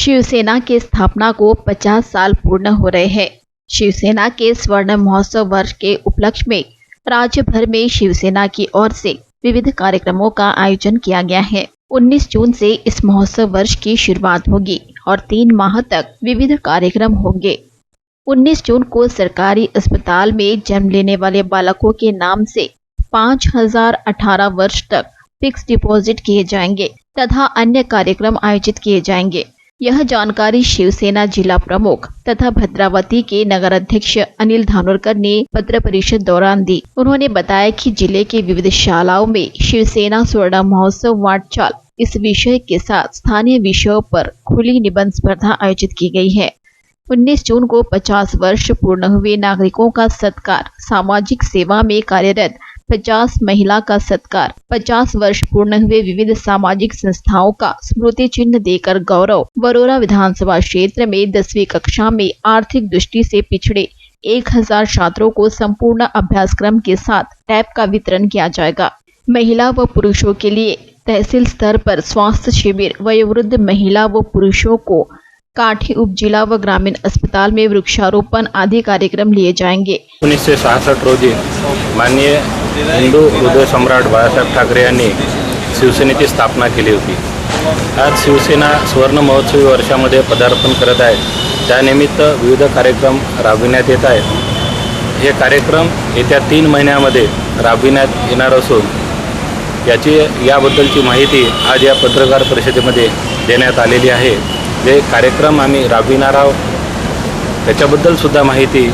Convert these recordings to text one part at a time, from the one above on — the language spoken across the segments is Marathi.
शिवसेना के स्थापना को 50 साल पूर्ण हो रहे हैं। शिवसेना के स्वर्ण महोत्सव वर्ष के उपलक्ष्य में राज्य भर में शिवसेना की ओर से विविध कार्यक्रमों का आयोजन किया गया है। 19 जून से इस महोत्सव वर्ष की शुरुआत होगी और 3 माह तक विविध कार्यक्रम होंगे। 19 जून को सरकारी अस्पताल में जन्म लेने वाले बालकों के नाम से 5018 वर्ष तक फिक्स डिपॉजिट किए जाएंगे तथा अन्य कार्यक्रम आयोजित किए जाएंगे। यह जानकारी शिवसेना जिला प्रमुख तथा भद्रावती के नगर अध्यक्ष अनिल धानोरकर ने पत्र परिषद दौरान दी। उन्होंने बताया कि जिले के विविध शालाओं में शिवसेना स्वर्ण महोत्सव वाटचाल इस विषय के साथ स्थानीय विषयों पर खुली निबंध स्पर्धा आयोजित की गई है। 19 जून को 50 वर्ष पूर्ण हुए नागरिकों का सत्कार, सामाजिक सेवा में कार्यरत 50 महिला का सत्कार, 50 वर्ष पूर्ण हुए विविध सामाजिक संस्थाओं का स्मृति चिन्ह देकर गौरव, वरोरा विधानसभा क्षेत्र में 10वीं कक्षा में आर्थिक दृष्टि से पिछड़े 1000 छात्रों को संपूर्ण अभ्यासक्रम के साथ टैब का वितरण किया जाएगा। महिला व पुरुषों के लिए तहसील स्तर पर स्वास्थ्य शिविर, वयोवृद्ध महिला व पुरुषों को काठी उप जिला व ग्रामीण अस्पताल में वृक्षारोपण आदि कार्यक्रम लिए जाएंगे। 1966 रोजी माननीय हिंदू हृदय सम्राट बाळासाहेब ठाकरे यांनी शिवसेनेची स्थापना केली होती। आज शिवसेना स्वर्ण महोत्सवी वर्षामध्ये पदार्पण करत आहे। त्यानिमित्त विविध कार्यक्रम राबविण्यात येत आहेत। हे कार्यक्रम येत्या 3 महिन्यामध्ये राबविण्यात येणार असून याबद्दलची माहिती आज या पत्रकार परिषदेमध्ये देण्यात आलेली आहे। जे कार्यक्रम आम्ही राबविणार आहोत त्याच्याबद्दल सुद्धा माहिती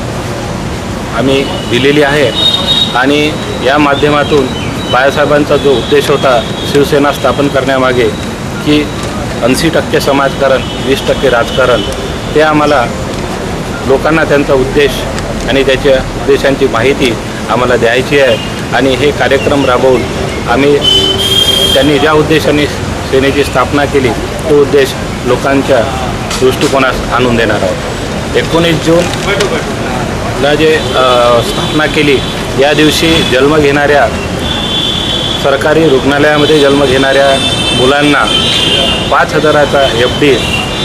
आम्ही दिलेली आहे आणि या माध्यमातून बाळासाहेबांचा जो उद्देश होता शिवसेना स्थापन करण्यामागे की 80% समाजकारण 20% राजकारण, ते आम्हाला लोकांना त्यांचा उद्देश आणि त्याच्या उद्देशांची माहिती आम्हाला द्यायची आहे आणि हे कार्यक्रम राबवून आम्ही त्यांनी ज्या उद्देशाने सेनेची स्थापना केली तो उद्देश लोकांच्या दृष्टिकोनास आणून देणार आहोत। 19 जूनला जे स्थापना केली या दिवशी जन्म घेणाऱ्या सरकारी रुग्णालयामध्ये जन्म घेणाऱ्या मुलांना 5000चा FD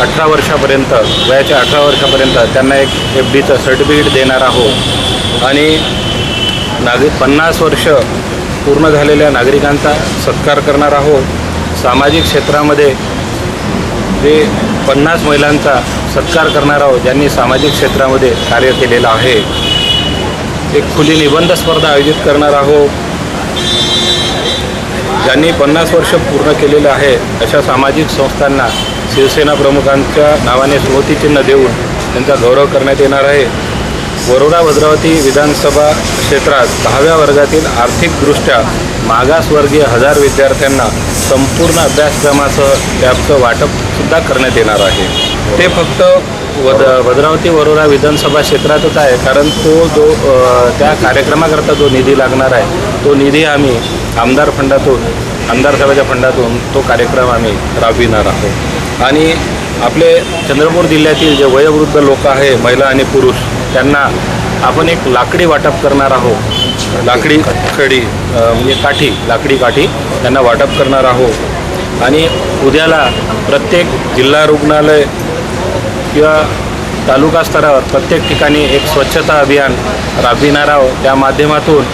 18 वर्षापर्यंत वयाच्या 18 वर्षापर्यंत त्यांना एक FDचं सर्टिफिकेट देणार आहोत आणि 50 वर्ष पूर्ण झालेल्या नागरिकांचा सत्कार करणार आहोत। सामाजिक क्षेत्रामध्ये जे 50 महिलांचा सत्कार करणार आहोत ज्यांनी सामाजिक क्षेत्रामध्ये कार्य केलेलं आहे। एक खुली निबंध स्पर्धा आयोजित करणार आहोत। ज्यांनी 50 वर्ष पूर्ण केलेलं आहे अशा सामाजिक संस्थांना शिवसेना प्रमुखांच्या नावाने स्मृतिचिन्ह देऊन त्यांचा गौरव करण्यात येणार आहे। वरोरा भद्रावती विधानसभा क्षेत्रात 10व्या वर्गातील आर्थिकदृष्ट्या मागासवर्गीय 1000 विद्यार्थ्यांना संपूर्ण अभ्यासक्रमासह टॅबचं वाटपसुद्धा करण्यात येणार आहे। ते फक्त भद्रावती वरोरा विधानसभा क्षेत्रातच आहे, कारण तो जो त्या कार्यक्रमाकरता जो निधी लागणार आहे तो निधी आम्ही आमदार साहेबाच्या फंडातून तो कार्यक्रम आम्ही राबविणार आहोत। आणि आपले चंद्रपूर जिल्ह्यातील जे वयोवृद्ध लोक आहे, महिला आणि पुरुष, त्यांना आपण एक लाकडी वाटप करणार आहोत। लाकडी खडी म्हणजे लाकडी काठी त्यांना वाटप करणार आहोत आणि उद्याला प्रत्येक जिल्हा रुग्णालय किंवा तालुका स्तरावर प्रत्येक ठिकाणी एक स्वच्छता अभियान राबविणार आहोत। त्या माध्यमातून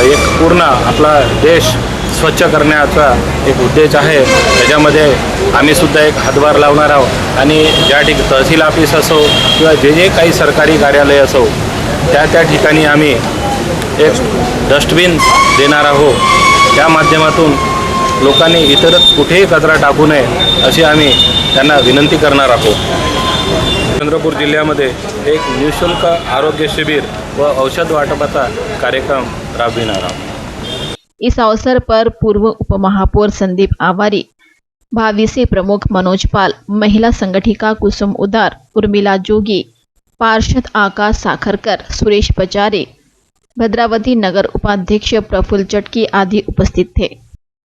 एक पूर्ण आपला देश स्वच्छ करण्याचा एक उद्देश आहे। त्याच्यामध्ये आम्ही सुद्धा एक हातभार लावणार आहोत आणि ज्या ठिकाणी तहसील ऑफिस असो किंवा जे काही सरकारी कार्यालय असो त्या ठिकाणी आम्ही एक डस्टबिन देणार आहोत। त्या माध्यमातून लोकांनी इतरच कुठेही कचरा टाकू नये अशी आम्ही त्यांना विनंती करणार आहोत। चंद्रपूर जिल्ह्यामध्ये एक निःशुल्क आरोग्य शिबिर व औषध वाटपाचा कार्यक्रम राबविणार आहोत। इस अवसर पर पूर्व उपमहापौर संदीप आवारी, भावी से प्रमुख मनोज पाल, महिला संगठिका कुसुम उदार, उर्मिला जोगी, पार्षद आकाश साखरकर, सुरेश पचारे, भद्रावती नगर उपाध्यक्ष प्रफुल्ल चटकी आदि उपस्थित थे।